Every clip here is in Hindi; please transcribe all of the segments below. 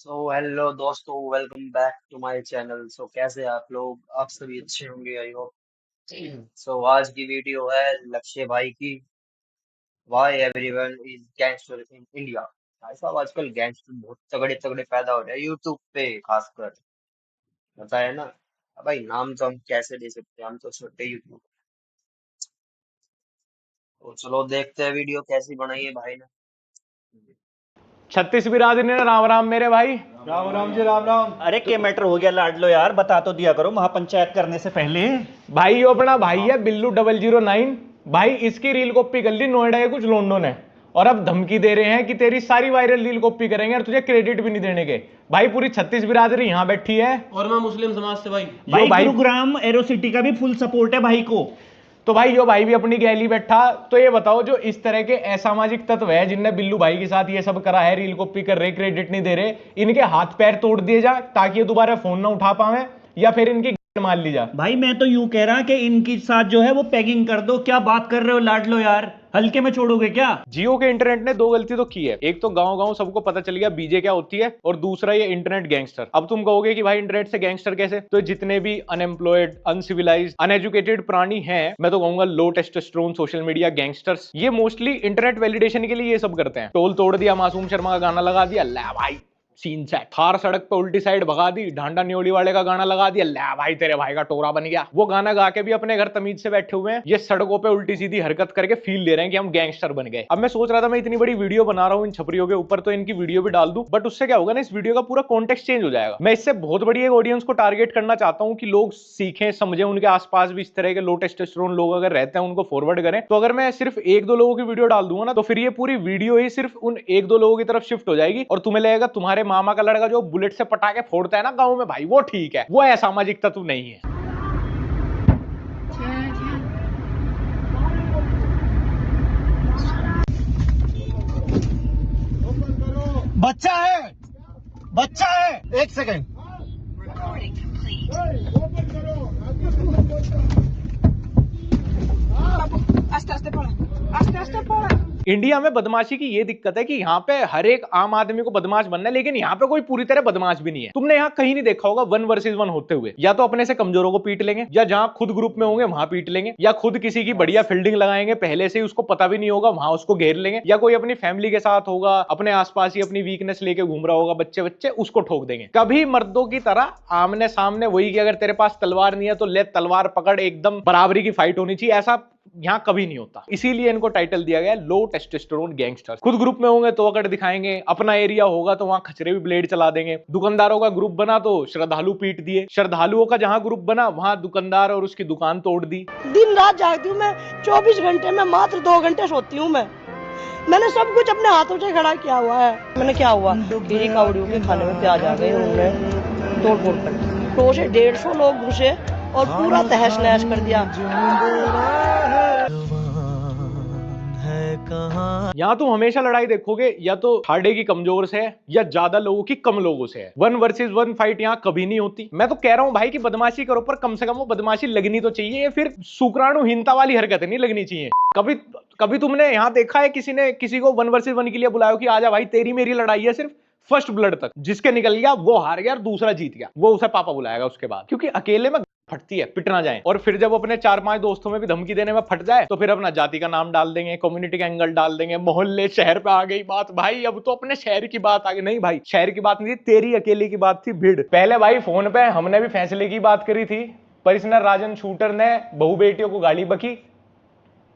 हेलो दोस्तों, welcome back to my channel. कैसे हैं आप लोग? आप सभी अच्छे होंगे, आई होप। आज की वीडियो है लक्ष्य भाई की। Why everyone is gangster in India. भाई साहब, आजकल गैंगस्टर बहुत तगड़े तगड़े पैदा हो रहे हैं यूट्यूब पे खासकर। पता है ना? अब भाई नाम तो हम कैसे दे सकते हैं, हम तो छोटे यूट्यूब। तो चलो देखते हैं वीडियो कैसी बनाई है भाई ने। छत्तीस बिरादरी ने राम राम मेरे भाई। राम राम जी, राम राम। अरे क्या मैटर हो गया लाडलो यार, बता तो दिया करो महापंचायत करने से पहले। भाई ये अपना भाई है बिल्लू 009। भाई इसकी रील कॉपी कर ली नोएडा के कुछ लोंडो ने, और अब धमकी दे रहे हैं कि तेरी सारी वायरल रील कॉपी करेंगे और तुझे क्रेडिट भी नहीं देने के। भाई पूरी छत्तीस बिरादरी यहाँ बैठी है और मैं मुस्लिम समाज से भाई। भाई गुरुग्राम एरोसिटी का भी फुल सपोर्ट है भाई को। तो भाई यो भाई भी अपनी गैली बैठा। तो ये बताओ, जो इस तरह के असामाजिक तत्व है जिनने बिल्लू भाई के साथ ये सब करा है, रील कॉपी कर रहे, क्रेडिट नहीं दे रहे, इनके हाथ पैर तोड़ दिए जाए ताकि ये दोबारा फोन ना उठा पावे, या फिर इनकी मार ली जा। भाई मैं तो यूं कह रहा कि इनके साथ जो है वो पैगिंग कर दो। क्या बात कर रहे हो लाडलो यार, हल्के में छोड़ोगे क्या? जियो के इंटरनेट ने दो गलती तो की है। एक तो गांव गांव सबको पता चल गया बीजे क्या होती है, और दूसरा ये इंटरनेट गैंगस्टर। अब तुम कहोगे कि भाई इंटरनेट से गैंगस्टर कैसे? तो जितने भी अनएम्प्लॉयड, अनसिविलाइज्ड, अनएजुकेटेड प्राणी हैं, मैं तो कहूंगा लो टेस्टोस्टेरोन सोशल मीडिया गैंगस्टर्स, ये मोस्टली इंटरनेट वैलिडेशन के लिए ये सब करते हैं। टोल तोड़ दिया, मासूम शर्मा का गाना लगा दिया, ला भाई सीन सेट। थार सड़क पे उल्टी साइड भगा दी, ढांडा न्योली वाले का गाना लगा दिया, ला भाई तेरे भाई का टोरा बन गया। वो गाना गा के भी अपने घर तमीज से बैठे हुए हैं, ये सड़कों पे उल्टी सीधी हरकत करके फील ले रहे हैं कि हम गैंगस्टर बन गए। अब मैं सोच रहा था मैं इतनी बड़ी वीडियो बना रहा हूँ इन छपरियों के ऊपर, तो इनकी वीडियो भी डाल दूं, बट उससे क्या होगा ना, इस वीडियो का पूरा कॉन्टेक्स्ट चेंज हो जाएगा। मैं इससे बहुत बड़ी एक ऑडियंस को टारगेट करना चाहता हूँ कि लोग सीखें, समझें, उनके आसपास भी इस तरह के लो टेस्टोस्टेरोन लोग अगर रहते हैं उनको फॉरवर्ड करें। तो अगर मैं सिर्फ एक दो लोगों की वीडियो डाल दूंगा ना, तो फिर ये पूरी वीडियो ही सिर्फ उन एक दो लोगों की तरफ शिफ्ट हो जाएगी, और तुम्हें लगेगा तुम्हारे मामा का लड़का जो बुलेट से पटाखे फोड़ता है ना गांव में, भाई वो ठीक है, वो असामाजिक तत्व नहीं है। बच्चा है, बच्चा है। एक सेकंड। আস্তে আস্তে পড়া আস্তে আস্তে পড়া इंडिया में बदमाशी की ये दिक्कत है कि यहाँ पे हर एक आम आदमी को बदमाश बनना है, लेकिन यहाँ पे कोई पूरी तरह बदमाश भी नहीं है। तुमने यहाँ कहीं नहीं देखा होगा 1 वर्सेस 1 होते हुए। या तो अपने से कमजोरों को पीट लेंगे, या जहाँ खुद ग्रुप में होंगे वहां पीट लेंगे, या खुद किसी की बढ़िया फील्डिंग लगाएंगे, पहले से ही उसको पता भी नहीं होगा, वहां उसको घेर लेंगे, या कोई अपनी फैमिली के साथ होगा, अपने आसपास ही अपनी वीकनेस लेके घूम रहा होगा, बच्चे बच्चे, उसको ठोक देंगे। कभी मर्दों की तरह आमने सामने, वही कि अगर तेरे पास तलवार नहीं है तो ले तलवार पकड़, एकदम बराबरी की फाइट होनी चाहिए, ऐसा यहाँ कभी नहीं होता। इसीलिए इनको टाइटल दिया गया लो टेस्टोस्टेरोन गैंगस्टर्स। खुद ग्रुप में होंगे तो अकड़ दिखाएंगे, अपना एरिया होगा तो वहां खचरे भी ब्लेड चला देंगे, दुकानदारों का ग्रुप बना तो श्रद्धालु पीट दिए, श्रद्धालुओं का जहां ग्रुप बना वहां दुकानदार और उसकी दुकान तोड़ दी। दिन रात जागती हूँ मैं, 24 घंटे में मात्र 2 घंटे सोती हूँ मैं। मैंने सब कुछ अपने हाथों से खड़ा किया हुआ है। मैंने क्या हुआ, खीरी कावड़ियों के खाने में प्याज आ गए, उन्होंने तोड़ फोड़ कर दी। 100 से 150 लोग घुसे और पूरा तहस नहस कर दिया। यहाँ तुम हमेशा लड़ाई देखोगे या तो हार्डे की कमजोर से है, या ज्यादा लोगों की कम लोगों से है। 1 वर्सेस 1 फाइट यहाँ कभी नहीं होती। मैं तो कह रहा हूँ भाई कि बदमाशी करो, पर कम से कम वो बदमाशी लगनी तो चाहिए, फिर शुक्राणुहीनता वाली हरकत नहीं लगनी चाहिए। कभी कभी तुमने यहाँ देखा है किसी ने किसी को 1 वर्सेस 1 के लिए बुलाया कि आजा भाई तेरी मेरी लड़ाई है सिर्फ फर्स्ट ब्लड तक, जिसके निकल गया वो हार गया और दूसरा जीत गया, वो उसे पापा बुलाएगा उसके बाद, क्योंकि अकेले में फटती है, पिट ना जाए। और फिर जब अपने 4-5 दोस्तों में भी धमकी देने में फट जाए तो फिर अपना जाति का नाम डाल देंगे, कम्युनिटी का एंगल डाल देंगे, मोहल्ले शहर पे आ गई बात। भाई अब तो अपने शहर की बात आ गई। नहीं भाई, शहर की बात नहीं थी, तेरी अकेले की बात थी, भीड़। पहले भाई फोन पे हमने भी फैसले की बात करी थी, पर इस राजन शूटर ने बहू बेटियों को गाली बकी,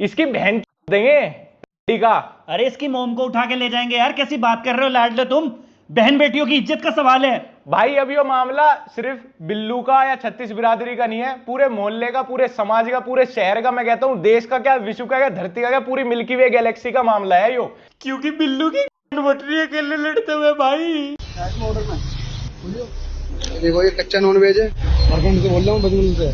इसकी बहन देंगे का। अरे इसकी मोम को उठा के ले जाएंगे यार, कैसी बात कर रहे हो लाडलो तुम? बहन बेटियों की इज्जत का सवाल है भाई। अब ये मामला सिर्फ बिल्लू का या छत्तीस बिरादरी का नहीं है, पूरे मोहल्ले का, पूरे समाज का, पूरे शहर का, मैं कहता हूं देश का, क्या विश्व का, क्या धरती का, क्या पूरी मिल्की वे गैलेक्सी का मामला है यो। क्योंकि बिल्लू की बटरी अकेले लड़ते हुए भाई। देखो ये कच्चा नॉन वेज है और मैं उनसे बोल रहा हूँ बदमन से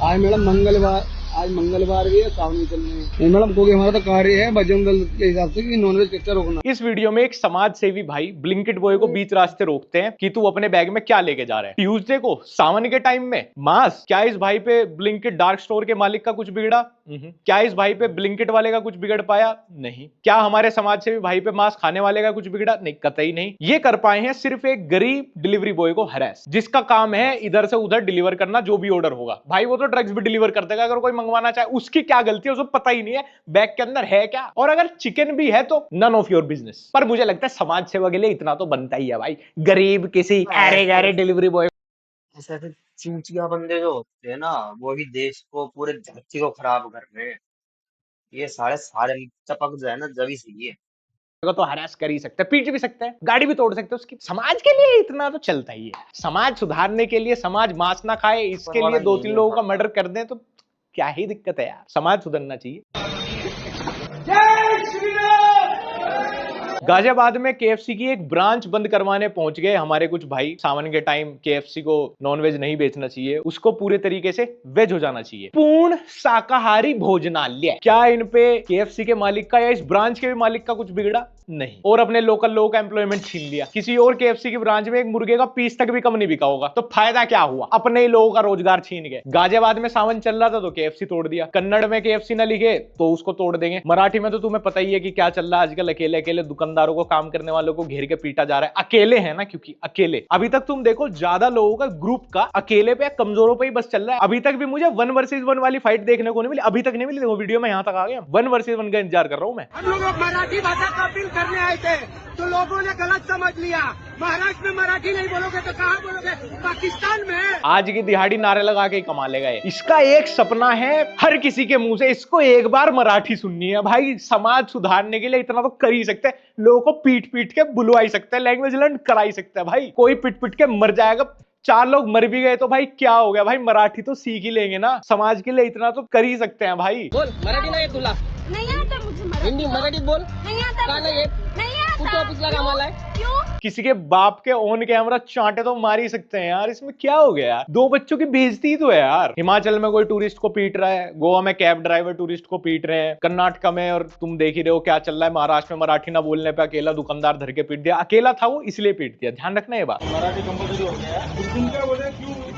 आज मैडम मंगलवार आज मंगलवार भी है, सावन भी चल रहे हैं मैडम, क्योंकि हमारा तो कार्य है बजरंग दल के हिसाब से कि नॉनवेज कच्चा रोकना। इस वीडियो में एक समाज सेवी भाई ब्लिंकिट बॉय को बीच रास्ते रोकते हैं कि तू अपने बैग में क्या लेके जा रहा है ट्यूसडे को सावन के टाइम में मास्क। क्या इस भाई पे ब्लिंकिट डार्क स्टोर के मालिक का कुछ बिगड़ा? क्या इस भाई पे ब्लिंकिट वाले का कुछ बिगड़ पाया? नहीं। क्या हमारे समाज सेवी भाई पे मास्क खाने वाले का कुछ बिगड़ा? नहीं, कतई नहीं। ये कर पाए हैं सिर्फ एक गरीब डिलीवरी बॉय को हरास, जिसका काम है इधर से उधर डिलीवर करना जो भी ऑर्डर होगा। भाई वो तो ड्रग्स भी डिलीवर कर देगा, अगर कोई मंगवाना चाहे। उसकी क्या गलती है, उसको पता ही नहीं है बैग के अंदर है क्या, और अगर चिकन भी है तो नन ऑफ योर बिजनेस। पर मुझे लगता है समाज सेवा के लिए इतना तो बनता ही है भाई, गरीब किसी अरे गरे डिलीवरी बॉय। ऐसे ऐसे चूतिया बंदे जो होते हैं ना, वो ही देश को, पूरे धरती को खराब कर रहे हैं। ये सारे सारे चपक जाए ना, जब ही सही है। को तो हरास कर ही सकते हैं, पीट भी सकते हैं, गाड़ी भी तोड़ सकते हैं उसकी। समाज के लिए इतना तो चलता ही है। समाज सुधारने के लिए, समाज मांस ना खाए ऊपर इसके वाला लिए 2-3 यही लोगों का करता मर्डर है। कर दें तो क्या ही दिक्कत है यार। समाज सुधरना चाहिए। गाजियाबाद में केएफसी की एक ब्रांच बंद करवाने पहुंच गए हमारे कुछ भाई। सावन के टाइम केएफसी को नॉनवेज नहीं बेचना चाहिए, उसको पूरे तरीके से वेज हो जाना चाहिए, पूर्ण शाकाहारी भोजनालय। क्या इन पे केएफसी के मालिक का या इस ब्रांच के भी मालिक का कुछ बिगड़ा? नहीं। और अपने लोकल लोगों का एम्प्लॉयमेंट छीन लिया। किसी और केएफसी की ब्रांच में एक मुर्गे का पीस तक भी कम नहीं बिका होगा, तो फायदा क्या हुआ? अपने ही लोगों का रोजगार छीन गए। गाजियाबाद में सावन चल रहा था तो केएफसी तोड़ दिया। कन्नड़ में केएफसी ना लिखे तो उसको तोड़ देंगे। मराठी में तो तुम्हें पता ही है कि क्या चल रहा है आजकल। अकेले अकेले दुकानदारों को, काम करने वालों को घेर के पीटा जा रहा है। अकेले है ना, क्योंकि अकेले। अभी तक तुम देखो ज्यादा लोगों का ग्रुप का अकेले पे, कमजोरों पे ही बस चल रहा है। अभी तक भी मुझे 1 वर्सेस 1 वाली फाइट देखने को नहीं मिली, अभी तक नहीं मिली। देखो वीडियो में यहां तक आ गया, 1 वर्सेस 1 का इंतजार कर रहा हूं मैं। हम लोग मराठी भाषा का अपील करने आए थे तो लोगों ने गलत समझ लिया। महाराष्ट्र में मराठी नहीं बोलोगे तो कहाँ बोलोगे? पाकिस्तान में। आज की दिहाड़ी नारे लगा के ही कमा लेगा ये। इसका एक सपना है हर किसी के मुंह से, इसको एक बार मराठी सुननी है। भाई समाज सुधारने के लिए इतना तो कर ही सकते हैं, लोगों को पीट पीट के बुलवाई सकते हैं, लैंग्वेज लर्न कराई सकते हैं। भाई कोई पीट पीट के मर जाएगा, 4 लोग मर भी गए तो भाई क्या हो गया? भाई मराठी तो सीख ही लेंगे ना। समाज के लिए इतना तो कर ही सकते हैं भाई। बोल मराठी नाही येत तुला? नहीं आता मुझे मराठी। हिंदी मराठीत बोल. नहीं आता का नाही येत? नहीं कुठे आता। ऑफिसला कामाला आहे? क्यों? किसी के बाप के ऑन कैमरा चांटे तो मार ही सकते हैं यार, इसमें क्या हो गया यार? 2 बच्चों की बेइज्जती तो है यार। हिमाचल में कोई टूरिस्ट को पीट रहा है, गोवा में कैब ड्राइवर टूरिस्ट को पीट रहे हैं, कर्नाटका में, और तुम देख ही रहे हो क्या चल रहा है, महाराष्ट्र में मराठी ना बोलने पे अकेला दुकानदार धर के पीट दिया। अकेला था वो, इसलिए पीट दिया। ध्यान रखना ये बात। मराठी कंपल्सरी हो गया है। तुम क्या बोले,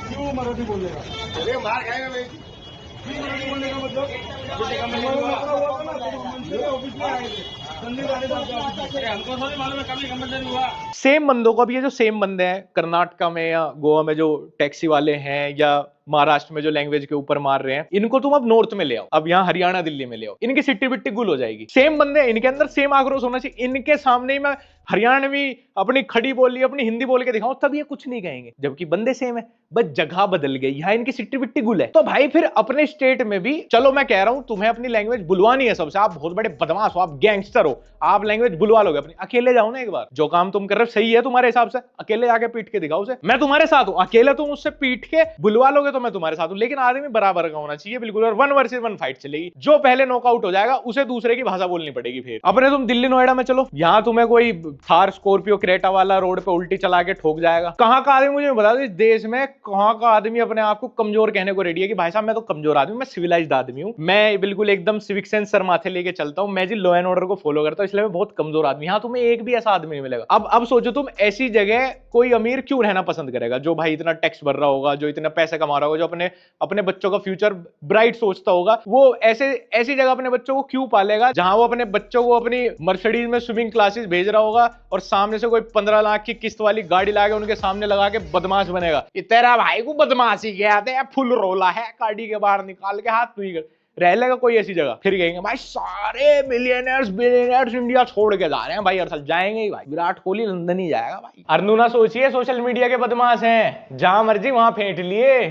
क्यों मराठी बोलेगा? अरे मार खाएगा भाई। क्यों मराठी बोलने का मतलब? ऑफिस में आए थे, हमको थोड़ी मालूम है कभी कंपल्सरी हुआ। सेम बंदों को, अब ये जो सेम बंदे हैं कर्नाटका में या गोवा में जो टैक्सी वाले हैं, या महाराष्ट्र में जो लैंग्वेज के ऊपर मार रहे हैं, इनको तुम अब नॉर्थ में ले आओ, अब यहाँ हरियाणा दिल्ली में ले आओ, इनकी सिट्टी बिट्टी गुल हो जाएगी। सेम बंदे, इनके अंदर सेम आक्रोश होना चाहिए। इनके सामने ही मैं हरियाणवी अपनी खड़ी बोली, अपनी हिंदी बोल के दिखाऊं, तब ये कुछ नहीं कहेंगे, जबकि बंदे सेम है, बस जगह बदल गई। यहाँ इनकी सिट्टी बिट्टी गुल है। तो भाई फिर अपने स्टेट में भी चलो, मैं कह रहा हूं तुम्हें अपनी लैंग्वेज बुलवानी है सबसे, आप बहुत बड़े बदमाश हो, आप गैंगस्टर हो, आप लैंग्वेज बुलवा लोगे अपनी। अकेले जाओ ना एक बार, जो काम तुम कर रहे हो सही है तुम्हारे हिसाब से, अकेले जाके पीट के दिखाओ उसे। मैं तुम्हारे साथ हूं, अकेले तुम उससे पीट के बुलवा लोगे तो मैं तुम्हारे साथ हूं, लेकिन आदमी बराबर का होना चाहिए बिल्कुल। और 1 वर्सेस 1 फाइट चलेगी, जो पहले नॉकआउट हो जाएगा उसे दूसरे की भाषा बोलनी पड़ेगी। फिर अपने तुम दिल्ली नोएडा में चलो, यहां तुम्हें कोई थार स्कॉर्पियो क्रेटा वाला रोड पे उल्टी चला के ठोक जाएगा। कहां का आदमी, मुझे बता दो इस देश में कहां का आदमी अपने आप को कमजोर कहने को रेडी है कि भाई साहब मैं तो कमजोर आदमी, मैं सिविलाइज्ड आदमी हूं, मैं बिल्कुल एकदम सिविक सेंस सर माथे लेके चलता हूं, मैं जी लॉ एंड ऑर्डर को फॉलो करता हूं, इसलिए मैं बहुत कमजोर आदमी। यहां तुम्हें एक भी ऐसा आदमी नहीं मिलेगा। अब सोचो तुम, ऐसी जगह कोई अमीर क्यों रहना पसंद करेगा, जो भाई इतना टैक्स भर रहा होगा, जो इतना पैसे कमा रहा होगा, जो अपने बच्चों का फ्यूचर ब्राइट सोचता होगा, वो ऐसी जगह अपने बच्चों को क्यों पालेगा जहां वो अपने बच्चों को अपनी मर्सिडीज में स्विमिंग क्लासेस भेज रहा होगा और सामने से कोई 15 लाख की किस्त वाली गाड़ी लाके उनके सामने लगा के बदमाश बनेगा। ये तेरा भाई को बदमाशी के आते हैं, फुल रोला है, गाड़ी के बाहर निकाल के हाथ तू ही कर रह लेगा कोई ऐसी जगह। फिर कहेंगे भाई सारे मिलियनर्स बिलियनर्स इंडिया छोड़ के जा रहे हैं। भाई असल जाएंगे ही भाई, विराट कोहली लंदन ही जाएगा भाई। अर्नू ना सोचिए सोशल मीडिया के बदमाश हैं, जहां मर्जी वहां फेंट लिए।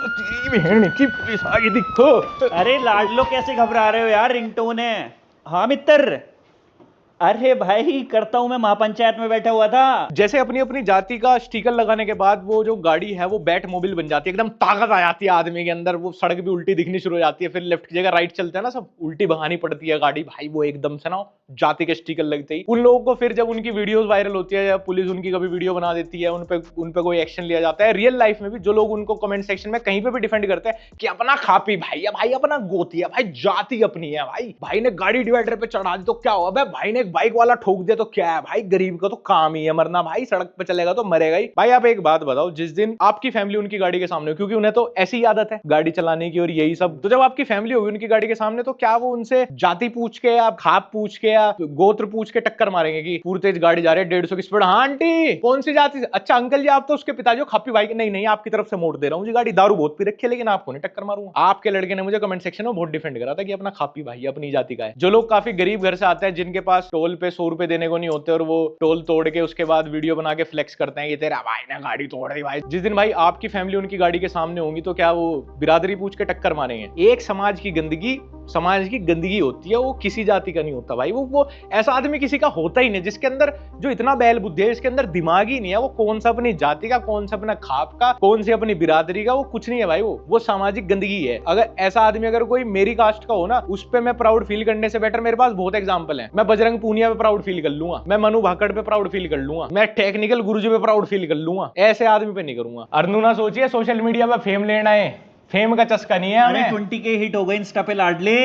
तेरी बहन की पुलिस आ गई देखो। अरे लाडलो कैसे घबरा रहे हो यार, रिंगटोन है। हाँ मित्र, अरे भाई करता हूँ, मैं महापंचायत में बैठा हुआ था। जैसे अपनी अपनी जाति का स्टिकर लगाने के बाद वो जो गाड़ी है वो बैट मोबिल बन जाती है, एकदम ताकत आ जाती है आदमी के अंदर, वो सड़क भी उल्टी दिखनी शुरू हो जाती है, फिर लेफ्ट की जगह राइट चलते हैं ना सब, उल्टी भगानी पड़ती है गाड़ी भाई, वो एकदम से ना जाति के स्टिकर लगते ही उन लोगों को, फिर जब उनकी वीडियोस वायरल होती है या पुलिस उनकी कभी वीडियो बना देती है, उन पे कोई एक्शन लिया जाता है। रियल लाइफ में भी जो लोग उनको कमेंट सेक्शन में कहीं पे भी डिफेंड करते हैं कि अपना खापी भाई है भाई, अपना गोतिया भाई, जाति अपनी है भाई, भाई ने गाड़ी डिवाइडर पे चढ़ा दी तो क्या हुआ भाई, भाई ने एक बाइक वाला ठोक दिया तो क्या है भाई, गरीब का तो काम ही है मरना भाई, सड़क पे चलेगा तो मरेगा ही भाई। आप एक बात बताओ, जिस दिन आपकी फैमिली उनकी गाड़ी के सामने हो, क्योंकि उन्हें तो ऐसी आदत है गाड़ी चलाने की और यही सब, तो जब आपकी फैमिली होगी उनकी गाड़ी के सामने तो क्या वो उनसे जाति पूछ के या खाप पूछ के या गोत्र पूछ के टक्कर मारेंगे कि पूरी तेज गाड़ी जा रही है 150 की स्पीड, हाँ आंटी कौन सी जाति से, अच्छा अंकल जी आप तो उसके पिताजी हो खापी भाई, नहीं नहीं आपकी तरफ से मोड़ दे रहा हूँ जी, गाड़ी दारू बहुत पी रखी है लेकिन आपको नहीं टक्कर मारूंगा। आपके लड़के ने मुझे कमेंट सेक्शन में बहुत डिफेंड करा था कि अपना खापी भाई अपनी जाति का है। जो लोग काफी गरीब घर से आते हैं, जिनके पास टोल पे 100 रुपए देने को नहीं होते और वो टोल तोड़ के उसके बाद वीडियो बना के फ्लेक्स करते हैं, ये तेरा भाई ने गाड़ी तोड़ दी भाई, जिस दिन भाई आपकी फैमिली उनकी गाड़ी के सामने होगी तो क्या वो बिरादरी पूछ के टक्कर मारेंगे। एक समाज की गंदगी होती है, वो किसी जाति का नहीं होता भाई, वो ऐसा आदमी किसी का होता ही नहीं जिसके अंदर जो इतना बैल बुद्धि है, इसके अंदर दिमाग ही नहीं है, वो कौन सा अपनी जाति का, कौन सा अपना खाप का, कौन सी अपनी बिरादरी का, वो कुछ नहीं है भाई, वो सामाजिक गंदगी है। अगर ऐसा आदमी अगर कोई मेरी कास्ट का हो ना, उस पे मैं प्राउड फील करने से बेटर मेरे पास बहुत एग्जांपल है। मैं बजरंग पूनिया पे प्राउड फील कर लूंगा, मैं मनु भाकड़ पे प्राउड फील कर लूंगा, मैं टेक्निकल गुरुजी पे प्राउड फील कर लूंगा, ऐसे आदमी पे नहीं करूंगा। अर्नू ना सोचिए सोशल मीडिया पे फेम लेना है, फेम का चस्का नहीं है अरे हमें। 20K हिट हो गए इंस्टा पे लाडले,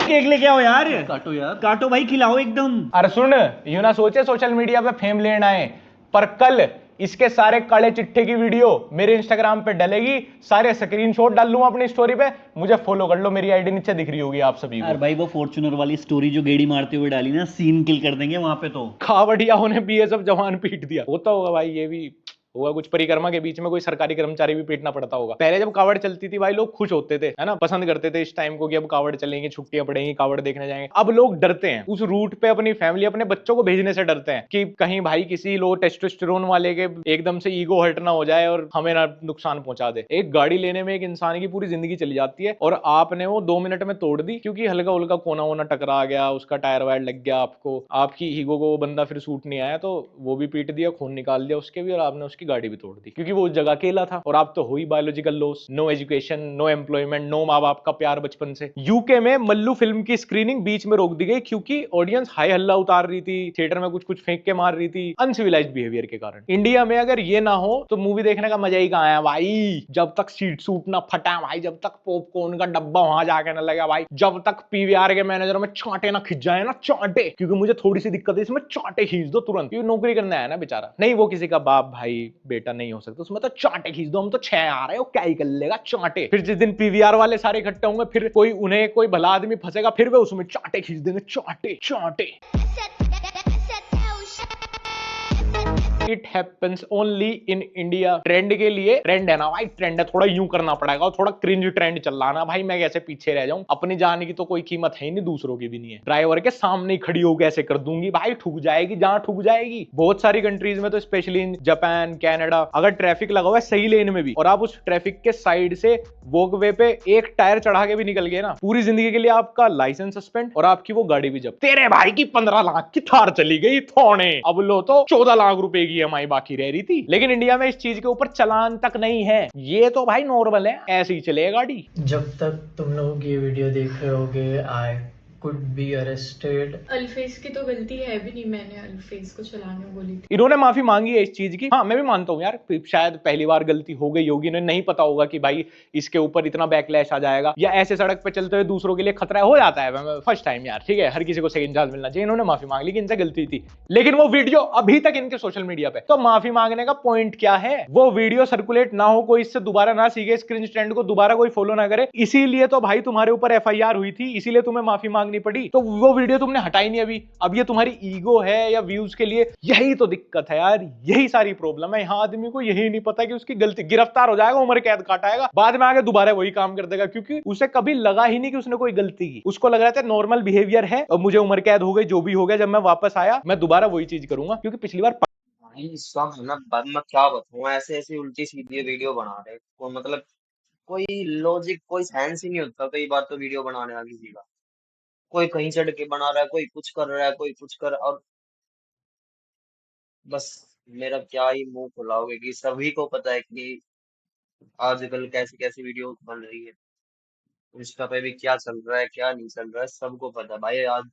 केक लेके आओ यार, काटो यार, काटो भाई, खिलाओ एकदम। अरे सुन, यूं ना सोचे सोशल मीडिया पे फेम लेना है, पर कल इसके सारे काले चिट्ठे की वीडियो मेरे इंस्टाग्राम पे डलेगी, सारे स्क्रीनशॉट डाल लूंगा अपनी स्टोरी पे, मुझे फॉलो कर लो, मेरी आईडी नीचे दिख रही होगी आप सभी को। यार भाई वो फॉर्च्यूनर वाली स्टोरी जो गेड़ी मारते हुए डाली ना, सीन किल कर देंगे वहां पे तो। खावड़ियाओं ने बीएसएफ जवान पीट दिया, होता होगा भाई, ये भी होगा कुछ परिक्रमा के बीच में कोई सरकारी कर्मचारी भी पीटना पड़ता होगा। पहले जब कावड़ चलती थी भाई लोग खुश होते थे, है ना, पसंद करते थे इस टाइम को कि अब कावड़ चलेंगे, छुट्टियां पड़ेंगी, कावड़ देखने जाएंगे। अब लोग डरते हैं उस रूट पे, अपनी फैमिली अपने बच्चों को भेजने से डरते हैं कि कहीं भाई किसी लो टेस्टोस्टेरोन वाले के एकदम से ईगो हर्ट ना हो जाए और हमें ना नुकसान पहुंचा दे। एक गाड़ी लेने में एक इंसान की पूरी जिंदगी चली जाती है और आपने वो 2 मिनट में तोड़ दी क्योंकि हल्का उल्का कोना वोना टकरा गया, उसका टायर वायर लग गया, आपको आपकी ईगो को वो बंदा फिर सूट नहीं आया तो वो भी पीट दिया, खून निकाल दिया उसके भी, और आपने उसकी गाड़ी भी तोड़ दी क्योंकि वो उस जगह अकेला था। और आप तो हुई biological loss, no education, no employment, no माँ बाप का प्यार बचपन से। यूके में मल्लू फिल्म की स्क्रीनिंग बीच में रोक दी गई क्योंकि ऑडियंस हाई हल्ला उतार रही थी, थिएटर में कुछ कुछ फेंक के मार रही थी, अनसिविलाइज्ड बिहेवियर के कारण। इंडिया में अगर ये ना हो तो मूवी देखने का मजा ही कहाँ है भाई, जब तक सीट सूट ना फटा भाई, जब तक पॉपकॉर्न का डब्बा वहां जाके ना लगा भाई, जब तक पीवीआर के मैनेजर में चांटे ना खिंच जाए ना, चांटे, क्योंकि मुझे थोड़ी सी दिक्कत है इसमें, चांटे खींच दो तुरंत, क्योंकि नौकरी करने आया ना बेचारा, नहीं वो किसी का बाप भाई बेटा नहीं हो सकता, उसमें तो चांटे खींच दो, हम तो 6 आ रहे हो क्या ही कर लेगा चांटे। फिर जिस दिन पीवीआर वाले सारे इकट्ठे होंगे, फिर कोई भला आदमी फंसेगा, फिर वे उसमें चांटे खींच देंगे, चांटे चांटे। It happens only in India. Trend के लिए ट्रेंड है ना भाई, ट्रेंड है, थोड़ा यूं करना पड़ेगा और थोड़ा क्रिंज ट्रेंड चल रहा ना भाई, मैं कैसे पीछे रह जाऊं, अपनी जान की तो कोई कीमत है ही नहीं, दूसरों की भी नहीं है, ड्राइवर के सामने ही खड़ी हो कैसे कर दूंगी भाई, ठुक जाएगी जहां ठुक जाएगी। बहुत सारी कंट्रीज में तो स्पेशली इन जापान, कनाडा, अगर ट्रैफिक लगा हुआ है सही लेन में भी और आप उस ट्रैफिक के साइड से वॉकवे पे एक टायर चढ़ा के भी निकल गए ना, पूरी जिंदगी के लिए आपका लाइसेंस सस्पेंड और आपकी वो गाड़ी भी जब्त। तेरे भाई की 15 लाख की थार चली गई थोड़े, अब लो तो 14 लाख रुपए की ईएमआई बाकी रह रही थी। लेकिन इंडिया में इस चीज के ऊपर चालान तक नहीं है, ये तो भाई नॉर्मल है, ऐसे ही चलेगा गाड़ी। जब तक तुम लोग ये वीडियो देख रहे होगे आई कुड बी अरेस्टेड। अल्फेज की तो गलती है भी नहीं, मैंने अल्फेज को चलाने बोली थी। इन्होंने माफी मांगी है इस चीज की, हाँ मैं भी मानता हूँ यार, शायद पहली बार गलती हो गई होगी, इन्हें नहीं पता होगा कि भाई इसके ऊपर इतना बैकलैश आ जाएगा, या ऐसे सड़क पे चलते हुए दूसरों के लिए खतरा हो जाता है फर्स्ट टाइम यार, ठीक है, हर किसी को सेकंड चांस मिलना चाहिए। इन्होंने माफी मांग ली कि इनसे गलती थी, लेकिन वो वीडियो अभी तक इनके सोशल मीडिया पे, तो माफी मांगने का पॉइंट क्या है? वो वीडियो सर्कुलेट ना हो, कोई इससे दोबारा ना सीखे, इस क्रिंज ट्रेंड को दोबारा कोई फॉलो ना करे, इसीलिए तो भाई तुम्हारे ऊपर एफआईआर हुई थी, इसीलिए तुम्हें माफी मांगनी पड़ी, तो वो वीडियो तुमने हटाई नहीं अभी। अब ये तुम्हारी ईगो है या व्यूज के लिए, यही तो दिक्कत है यार, यही सारी प्रॉब्लम है। यहाँ आदमी को यही नहीं पता कि उसकी गलती, गिरफ्तार हो जाएगा, उम्र कैद काटाएगा, बाद में आगे दोबारा वही काम कर देगा, क्योंकि उसे कभी लगा ही नहीं कि उसने कोई गलती की, उसको लग रहा था नॉर्मल बिहेवियर है और मुझे उम्र कैद हो गई, जो भी हो गया, जब मैं वापस आया मैं दोबारा वही चीज करूंगा, क्योंकि पिछली बार भाई सब है ना, बाद में क्या बताऊं, ऐसे ऐसे उल्टी सीधी वीडियो बना रहे को, मतलब कोई लॉजिक, कोई सेंस ही नहीं होता कई बार तो वीडियो बनाने का किसी का, कोई कहीं चढ़ के बना रहा है, कोई कुछ कर रहा है, कोई कुछ कर, और बस मेरा क्या ही मुंह खुलाओगे कि सभी को पता है कि आजकल कैसी कैसी वीडियो बन रही है, इंस्टा पे भी क्या चल रहा है क्या नहीं चल रहा है सबको पता है भाई। आज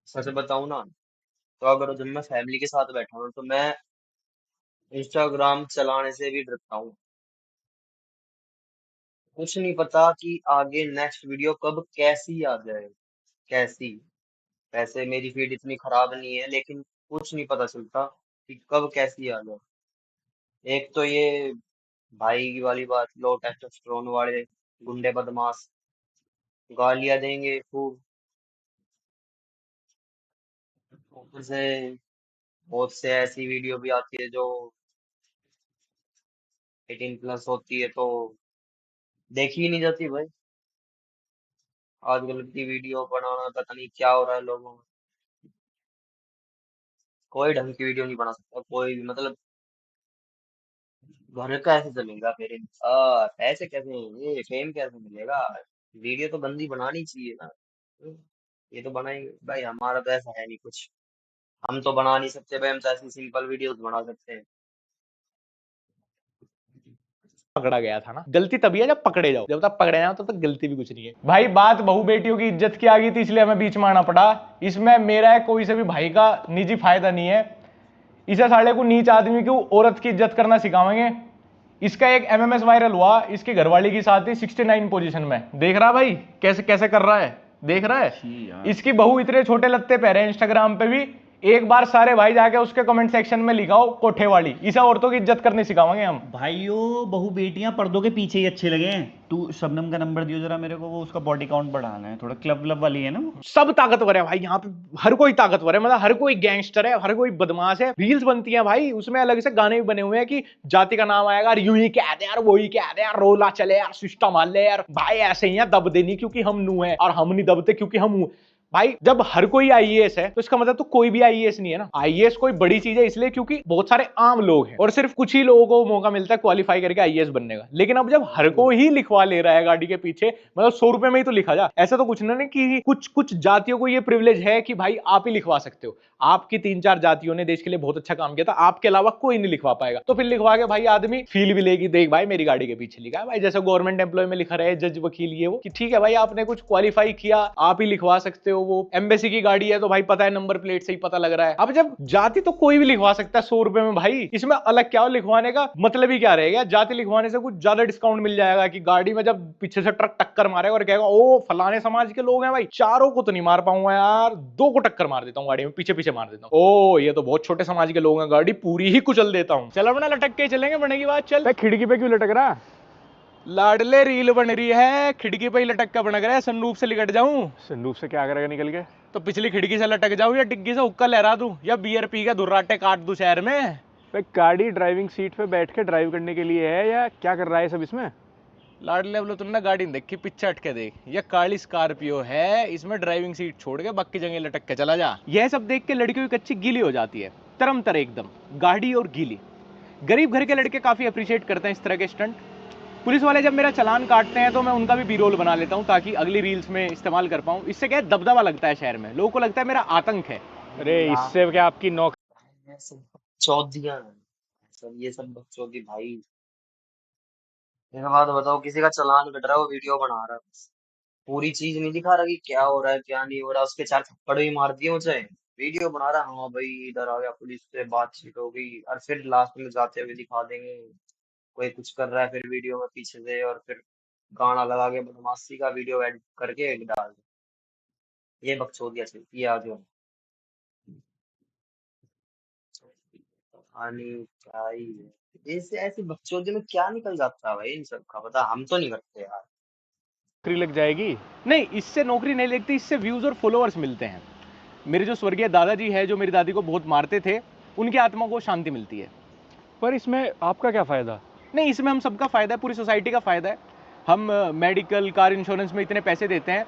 सच बताऊं ना, तो अगर जब मैं फैमिली के साथ बैठा हूं तो मैं इंस्टाग्राम चलाने से भी डरता हूँ। कुछ नहीं पता कि आगे नेक्स्ट वीडियो कब कैसी आ जाए, कैसी। वैसे मेरी फीड इतनी खराब नहीं है, लेकिन कुछ नहीं पता चलता कि कब कैसी आ जाए। एक तो ये भाई की वाली बात, लो टेस्टोस्टेरोन वाले गुंडे बदमाश गालियां देंगे खूब, ऊपर से बहुत से ऐसी वीडियो भी आती है जो 18+ होती है, तो देखी ही नहीं जाती भाई। आजकल की वीडियो बनाना पता नहीं क्या हो रहा है लोगों में, कोई ढंग की वीडियो नहीं बना सकता कोई भी, मतलब घर कैसे चलेगा फिर, पैसे कैसे, ये फेम कैसे मिलेगा, वीडियो तो गंदी बनानी चाहिए ना। ये तो बनाएंगे भाई, हमारा तो ऐसा है नहीं कुछ, हम तो बना नहीं सकते भाई, हम तो ऐसी सिंपल वीडियोस बना सकते हैं। पकड़ा गया था ना, गलती तभी है जब पकड़े जाओ, जब तक पकड़े जाओ तब तक गलती भी कुछ नहीं है भाई। बात बहू बेटियों की इज्जत की आ गई थी, इसलिए हमें बीच में आना पड़ा। इसमें मेरा कोई से भी भाई का निजी फायदा नहीं है। इसे साले को नीच आदमी को औरत की इज्जत करना सिखाएंगे। इसका एक एमएमएस वायरल हुआ, इसकी घरवाली की साथ ही 69 पोजीशन में, देख रहा भाई कैसे कैसे कर रहा है, देख रहा है। इसकी बहू इतने छोटे लत्ते पहरे इंस्टाग्राम पे भी। एक बार सारे भाई जाके उसके कमेंट सेक्शन में लिखाओ कोठे वाली, इसे औरतों की इज्जत करनी सिखाएंगे हम। भाइयों बहू बेटियां पर्दों के पीछे ही अच्छे लगे हैं। तू शबनम का नंबर दियो जरा मेरे को, वो उसका बॉडी काउंट बढ़ाना है थोड़ा, क्लब व्लब वाली है ना वो। सब ताकतवर है भाई यहाँ पे, हर कोई ताकतवर है, मतलब हर कोई गैंगस्टर है, हर कोई बदमाश है। रील्स बनती हैं भाई, उसमें अलग से गाने भी बने हुए हैं कि जाति का नाम आएगा, यूं ही कह दे यार, वो ही कह दे यार, रोला चले यार, सिस्टम हाल ले यार भाई, ऐसे ही है, दब देनी क्योंकि हम नू है, और हम नहीं दबते क्योंकि हम हूं। भाई जब हर कोई आईएएस है तो इसका मतलब तो कोई भी आईएएस नहीं है ना। आईएएस कोई बड़ी चीज है इसलिए क्योंकि बहुत सारे आम लोग हैं और सिर्फ कुछ ही लोगों को मौका मिलता है क्वालिफाई करके आईएएस बनने का। लेकिन अब जब हर को ही लिखवा ले रहा है गाड़ी के पीछे, मतलब 100 रुपए में ही तो लिखा जा, ऐसा तो कुछ नहीं कि कुछ कुछ जातियों को ये प्रिविलेज है कि भाई आप ही लिखवा सकते हो। आपकी 3-4 जातियों ने देश के लिए बहुत अच्छा काम किया था, आपके अलावा कोई नहीं लिखवा पाएगा। तो फिर लिखवा के भाई आदमी फील भी लेगी, देख भाई मेरी गाड़ी के पीछे लिखा है भाई, जैसे गवर्नमेंट एम्प्लॉय में लिखा रहे जज वकील ये वो, कि ठीक है भाई आपने कुछ क्वालिफाई किया, आप ही लिखवा सकते हो। वो एम्बेसी की गाड़ी है तो भाई पता है नंबर प्लेट से ही पता लग रहा है। अब जब जाति तो कोई भी लिखवा सकता है 100 रुपए में भाई, इसमें अलग क्या हो, लिखवाने का मतलब ही क्या रहेगा। जाति लिखवाने से कुछ ज्यादा डिस्काउंट मिल जाएगा कि गाड़ी में जब पीछे से ट्रक टक्कर मारेगा और कहेगा ओ फलाने समाज के लोग हैं भाई, चारों को तो नहीं मार पाऊंगा यार, 2 को टक्कर मार देता हूँ गाड़ी में, पीछे पीछे मार देता हूँ, ओ ये तो बहुत छोटे समाज के लोग हैं, गाड़ी पूरी ही कुचल देता हूँ। चल अपना लटक के चलेंगे, बढ़ने की बात। चल खिड़की पे क्यों लटक रहा, लाडले रील बन रही है, खिड़की पे ही लटक कर बन रहा है। सनरूफ से लिकट जाऊं, सनरूफ से क्या करेगा निकल के, तो पिछली खिड़की से लटक जाऊं या डिग्गी से हुक्का लहरा दूं या बियर पी के दुर्राटे काट दूं शहर में। भाई गाड़ी ड्राइविंग सीट पे बैठ के ड्राइव करने के लिए है या क्या कर रहा है सब इसमें। लाडले बोलो तुमने गाड़ी नहीं देखी, पीछे हटके देख, ये काली स्कॉर्पियो है, इसमें ड्राइविंग सीट छोड़ के बाकी जगह लटक के चला जा। यह सब देख के लड़कियों की कच्ची गीली हो जाती है, तरम तर एकदम गाड़ी और गीली। गरीब घर के लड़के काफी अप्रिशिएट करते हैं इस तरह के स्टंट। पुलिस वाले जब मेरा चालान काटते हैं तो मैं उनका भी बी-रोल बना लेता हूं ताकि अगली रील्स में इस्तेमाल कर पाऊं। इससे क्या है, दबदबा लगता है शहर में, लोगों को लगता है मेरा आतंक है। अरे इससे क्या आपकी नौकरी, सब बकचोदियां हैं, सब ये सब बकचोदी भाई। एक बात बताओ, किसी का चालान कट रहा है वो वीडियो बना रहा है, बस पूरी चीज नहीं दिखा रहा कि क्या हो रहा है क्या नहीं हो रहा, उसके 4 थप्पड़ भी मार दिए मुझे, वीडियो बना रहा है, हाँ भाई इधर आ गया, पुलिस से बातचीत हो गई, और फिर लास्ट में जाते हुए दिखा देंगे कोई कुछ कर रहा है फिर वीडियो में पीछे से, और फिर गाना लगा के बदमाशी का वीडियो एडिट करके डाल दे। ये बकचोदियां चलती है आज। पानी क्या ही है, इससे ऐसी बकचोदी में क्या निकल जाता है भाई, इन सब का पता हम तो नहीं करते यार। लग जाएगी। नहीं, इससे नौकरी नहीं लगती, इससे व्यूज और फॉलोअर्स मिलते हैं। मेरे जो स्वर्गीय दादाजी है जो मेरी दादी को बहुत मारते थे, उनकी आत्मा को शांति मिलती है। पर इसमें आपका क्या फायदा। नहीं, इसमें हम सबका फायदा है, पूरी सोसाइटी का फायदा है। हम मेडिकल कार इंश्योरेंस में इतने पैसे देते हैं,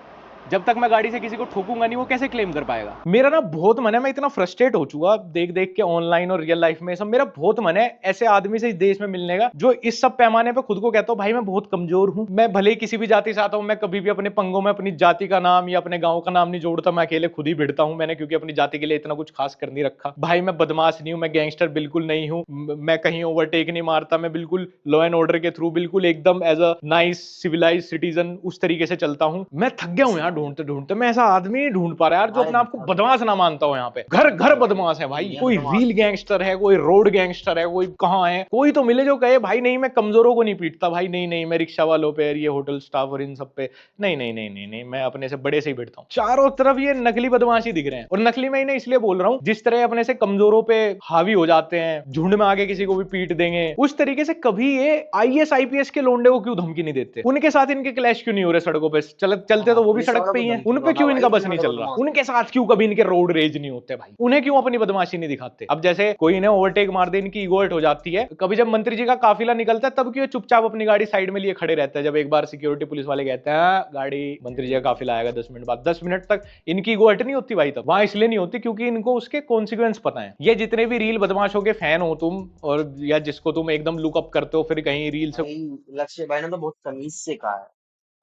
जब तक मैं गाड़ी से किसी को ठोकूंगा नहीं वो कैसे क्लेम कर पाएगा। मेरा ना बहुत मन है, मैं इतना फ्रस्ट्रेट हो चुका देख देख के ऑनलाइन और रियल लाइफ में सब, मेरा बहुत मन है ऐसे आदमी से इस देश में मिलने का जो इस सब पैमाने पे खुद को कहता हूँ भाई मैं बहुत कमजोर हूं, मैं भले ही किसी भी जाति से आता हूं, मैं कभी भी अपने पंगों में अपनी जाति का नाम या अपने गांव का नाम नहीं जोड़ता, मैं अकेले खुद ही भिड़ता हूं मैंने, क्योंकि अपनी जाति के लिए इतना कुछ खास कर नहीं रखा भाई। मैं बदमाश नहीं हूं, मैं गैंगस्टर बिल्कुल नहीं हूं, मैं कहीं ओवरटेक नहीं मारता, मैं बिल्कुल लॉ एंड ऑर्डर के थ्रू बिल्कुल एकदम as a nice civilize citizen उस तरीके से चलता हूं। मैं थक गया हूं यार ढूंढते ढूंढते, मैं ऐसा आदमी नहीं ढूंढ पा रहा यार जो भाई अपने आप को बदमाश ना मानता हो। यहाँ पे घर घर बदमाश है भाई, ये कोई बदमाश रील गैंगस्टर है, कोई रोड गैंगस्टर है, कोई कहाँ है, कोई तो मिले जो कहे भाई नहीं मैं कमजोरों को नहीं पीटता भाई, नहीं नहीं मैं रिक्शा वालों पे, ये होटल स्टाफ और इन सब पे नहीं नहीं नहीं नहीं नहीं, मैं अपने से बड़े से ही भिड़ता हूँ। चारों तरफ ये नकली बदमाशी दिख रहे हैं, और नकली मैं इन्हें इसलिए बोल रहा हूँ जिस तरह अपने से कमजोरों पे हावी हो जाते हैं, झुंड में आके किसी को भी पीट देंगे, उस तरीके से कभी ये आईएएस आईपीएस के लोंडे को क्यों धमकी नहीं देते, उनके साथ इनके क्लैश क्यों नहीं हो रहे सड़कों पे, चलते हाँ, तो वो भी पुलिस सड़क वालों पे को ही है, धमकी उन दो पे ना क्यों भाई, इनका बस इतने नहीं बड़े चल रहा, बदमाश हो। उनके साथ क्यों कभी इनके रोड रेज नहीं होते भाई, उन्हें क्यों अपनी बदमाशी नहीं दिखाते। अब जैसे कोई इन्हें ओवरटेक मार दे इनकी ईगो हर्ट हो जाती है, कभी जब मंत्री जी का काफिला निकलता है तब क्यों ये चुपचाप अपनी गाड़ी साइड में लिए खड़े रहते हैं, जब एक बार सिक्योरिटी पुलिस वाले कहते हैं "हाँ, गाड़ी मंत्री जी का काफिला आएगा 10 मिनट बाद", 10 मिनट तक इनकी ईगो हर्ट नहीं होती भाई। तब वहां इसलिए नहीं होती क्योंकि इनको उसके कॉन्सिक्वेंस पता है। ये जितने भी रील बदमाशों के फैन हो तुम, और या जिसको तुम एकदम लुकअप करते हो फिर कहीं रील से, भाई लक्ष्य भाई ने तो बहुत तमीज से कहा है,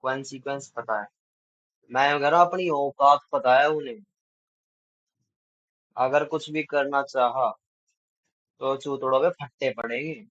कॉन्सिक्वेंस पता है। मैं कह रहा हूँ अपनी औकात पता है उन्हें, अगर कुछ भी करना चाहा तो चूतड़ों पे फट्टे पड़ेंगे।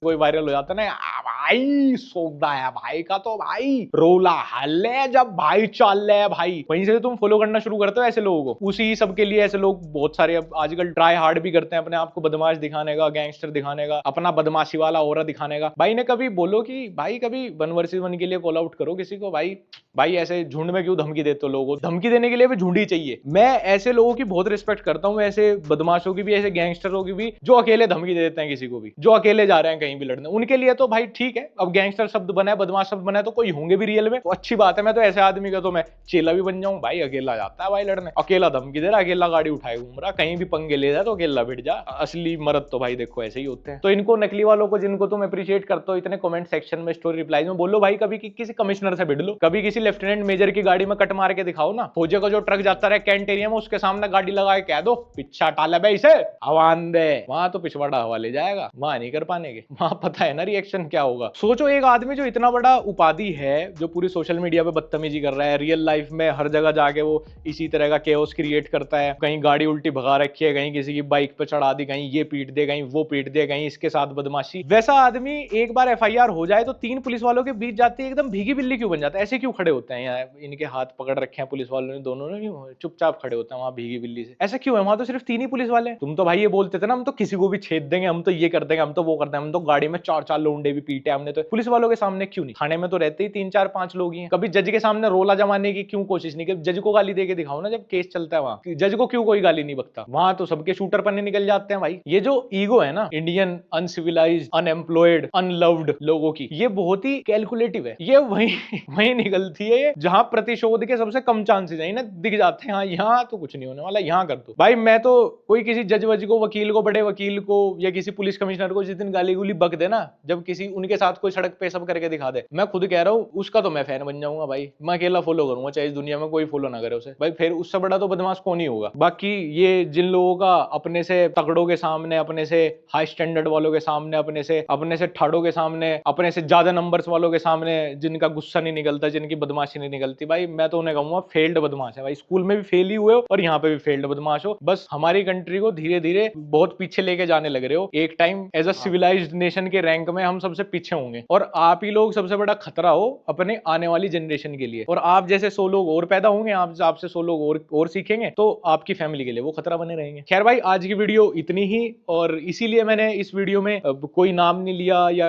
कोई वायरल हो जाता ना, भाई सौदा है भाई का तो भाई रोला हल्ले जब भाई चल रहे भाई, वहीं से तुम फॉलो करना शुरू करते हो ऐसे लोगों को। उसी सब के लिए ऐसे लोग बहुत सारे अब आजकल ट्राई हार्ड भी करते हैं अपने आप को बदमाश दिखाने का, गैंगस्टर दिखाने का, अपना बदमाशी वाला ओरा दिखाने का। भाई ने कभी बोलो कि भाई कभी 1 वर्सेस 1 के लिए कॉल आउट करो किसी को, भाई भाई ऐसे झुंड में क्यों धमकी देते हो लोगों को, धमकी देने के लिए भी झुंड ही चाहिए। मैं ऐसे लोगों की बहुत रिस्पेक्ट करता हूँ, ऐसे बदमाशों की भी, ऐसे गैंगस्टरों की भी, जो अकेले धमकी दे देते हैं किसी को भी, जो अकेले जा रहे हैं कहीं भी लड़ने, उनके लिए तो भाई ठीक है। अब गैंगस्टर शब्द बना है, बदमाश शब्द बना है, तो कोई होंगे भी रियल में तो अच्छी बात है। मैं तो ऐसे आदमी का तो मैं चेला भी बन जाऊं भाई, अकेला जाता है भाई लड़ने, अकेला धमकी दे रहा, अकेला गाड़ी उठाए घूम रहा, कहीं भी पंगे ले रहा तो अकेला भिड़ जा। असली मर्द तो भाई देखो ऐसे ही होते हैं। तो इनको नकली वालों को जिनको तुम अप्रिशिएट करते हो इतने कमेंट सेक्शन में, स्टोरी रिप्लाईज में बोलो भाई कभी किसी कमिश्नर से भिड़ लो, कभी किसी लेफ्टिनेंट मेजर की गाड़ी में कट मार के दिखाओ ना, फौजी का जो ट्रक जाता रहे कैंट एरिया में उसके सामने गाड़ी लगा के कह दो पिछा टाला बे इसे हवान दे, वहां तो पिछवाड़ा हवा ले जाएगा, वहां नहीं कर पाने के, वहां पता है ना रिएक्शन क्या होगा। सोचो एक आदमी जो इतना बड़ा उपाधि है, जो पूरी सोशल मीडिया पे बदतमीजी कर रहा है, रियल लाइफ में हर जगह जाके वो इसी तरह का केओस क्रिएट करता है, कहीं गाड़ी उल्टी भगा रखी है, कहीं किसी की बाइक पे चढ़ा दी, कहीं ये पीट दे, कहीं वो पीट दे, कहीं इसके साथ बदमाशी। वैसा आदमी एक बार एफआईआर हो जाए तो 3 पुलिस वालों के बीच जाते ही एकदम भीगी बिल्ली क्यों बन जाता है, ऐसे क्यों खड़े होते हैं यहाँ, इनके हाथ पकड़ रखे हैं पुलिस वालों ने दोनों ने, क्यों चुपचाप खड़े होते हैं वहां भीगी बिल्ली से, ऐसा क्यों है, वहां तो सिर्फ 3 ही पुलिस वाले हैं। तुम तो भाई ये बोलते थे ना हम तो किसी को भी छेद देंगे, हम तो ये कर देंगे, हम तो वो कर देंगे, हम तो गाड़ी में 4-4 लोंडे भी पीटे हमने, तो पुलिस वालों के सामने क्यों नहीं, थाने में तो रहते ही 3-4-5 लोग ही हैं। कभी जज के सामने रोला जमाने की क्यों कोशिश नहीं की, जज को गाली दे के दिखाओ ना जब केस चलता है वहां, जज को क्यों कोई गाली नहीं बकता, वहां तो सबके शूटर पन्ने निकल जाते हैं भाई। ये जो ईगो है ना इंडियन अनसिविलाइज्ड अनएम्प्लॉयड अनलव्ड लोगों की, ये बहुत ही कैलकुलेटिव है, ये वही वही निकलती है जहां प्रतिशोध के सबसे कम चांसेस है, इन्हें दिख जाते हैं हाँ यहाँ तो कुछ नहीं होने वाला, यहाँ कर दो भाई। मैं तो कोई किसी जज वज को, वकील को, बड़े वकील को या किसी पुलिस कमिश्नर को जिस दिन गाली गुली बक देना, जब किसी उनके साथ कोई सड़क पे सब करके दिखा दे, मैं खुद कह रहा हूँ उसका तो मैं फैन बन जाऊंगा भाई, मैं अकेला फॉलो करूंगा चाहे इस दुनिया में कोई फॉलो ना करे उसे भाई, फिर उससे बड़ा तो बदमाश कौन ही होगा। बाकी ये जिन लोगों का अपने से तगड़ों के सामने, अपने से हाई स्टैंडर्ड वालों के सामने, अपने से ठाड़ों के सामने, अपने से ज्यादा नंबर्स वालों के सामने जिनका गुस्सा नहीं निकलता, जिनकी बदमाशी नहीं निकलती, भाई मैं तो उन्हें कहूंगा फेल्ड बदमाश है भाई, स्कूल में भी फेल ही हुए हो और यहाँ पे भी फेल्ड बदमाश हो, बस हमारी कंट्री को धीरे धीरे बहुत पीछे लेके जाने लग रहे हो। एक time as a civilized nation के रैंक में हम सबसे पीछे होंगे और आप ही लोग सबसे बड़ा खतरा हो अपने आने वाली जनरेशन के लिए, और आप जैसे 100 लोग और पैदा होंगे, आपसे 100 लोग और सीखेंगे तो आपकी फैमिली के लिए वो खतरा बने रहेंगे। खैर भाई आज की वीडियो इतनी ही, और इसीलिए मैंने इस वीडियो में कोई नाम नहीं लिया या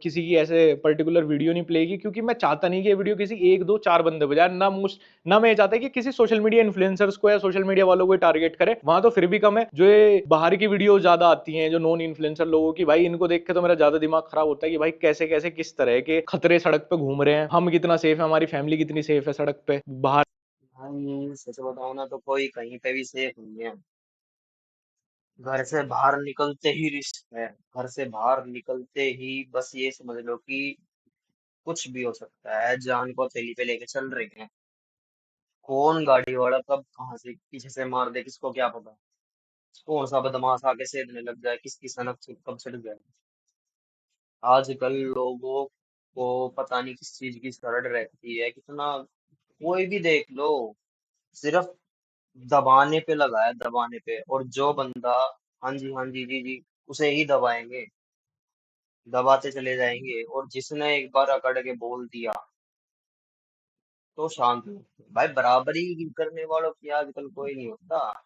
किसी की ऐसे पर्टिकुलर वीडियो नहीं प्ले की, क्योंकि मैं चाहता नहीं कि ये वीडियो किसी 1 2 4 बंदे बजाय, ना मैं चाहता कि किसी सोशल मीडिया इन्फ्लुएंसर्स को या सोशल मीडिया वालों को टारगेट करे, वहां तो फिर भी कम है। जो ये बाहर की वीडियो ज्यादा आती हैं, जो नॉन इन्फ्लुएंसर लोगों की, भाई इनको देख के तो मेरा ज्यादा दिमाग खराब होता है कि भाई कैसे कैसे किस तरह के खतरे सड़क पे घूम रहे हैं, हम कितना सेफ है, हमारी फैमिली कितनी सेफ है सड़क पे बाहर। भाई सच बताओ ना तो कोई कहीं पे भी सेफ नहीं है, घर से बाहर निकलते ही रिस्क है, घर से बाहर निकलते ही बस ये समझ लो कि कुछ भी हो सकता है। जान को हथेली पे लेके चल रहे हैं, कौन गाड़ी वाला कब कहाँ से पीछे से मार दे किसको क्या पता। कौन सा बदमाश आके सेधने लग जाए, किसकी सनक कब छिड़ जाए। आजकल लोगों को पता नहीं किस चीज की शरड़ रहती है, कितना कोई भी देख लो, सिर्फ दबाने पे लगा है, दबाने पे। और जो बंदा हाँ जी हाँ जी जी जी उसे ही दबाएंगे, दबाते चले जाएंगे। और जिसने एक बार अकड़ के बोल दिया तो शांत हो। भाई बराबरी करने वालों की आजकल कोई नहीं होता।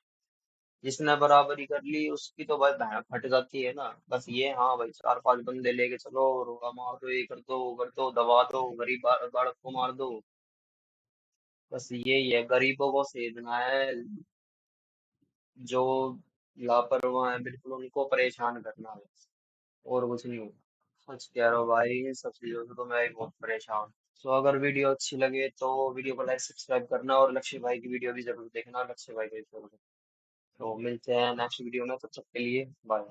जिसने बराबरी कर ली उसकी तो भाई भैं फट जाती है ना। बस ये हाँ भाई, चार पांच बंदे लेके चलो, रोका मार दो, ये कर दो वो कर दो, दबा दो, गरीब बालक को मार दो। बस यही है, गरीबों को सेधना है। जो लापरवाह है बिल्कुल उनको परेशान करना है, और कुछ नहीं होगा। सच कह रहा हूँ भाई, इन सब चीजों से तो मैं भी बहुत परेशान हूँ। सो अगर वीडियो अच्छी लगे तो वीडियो को लाइक सब्सक्राइब करना, और लक्ष्य भाई की वीडियो भी जरूर देखना, लक्ष्य भाई को जरूर। तो मिलते हैं नेक्स्ट वीडियो में, तब तक के लिए बाय।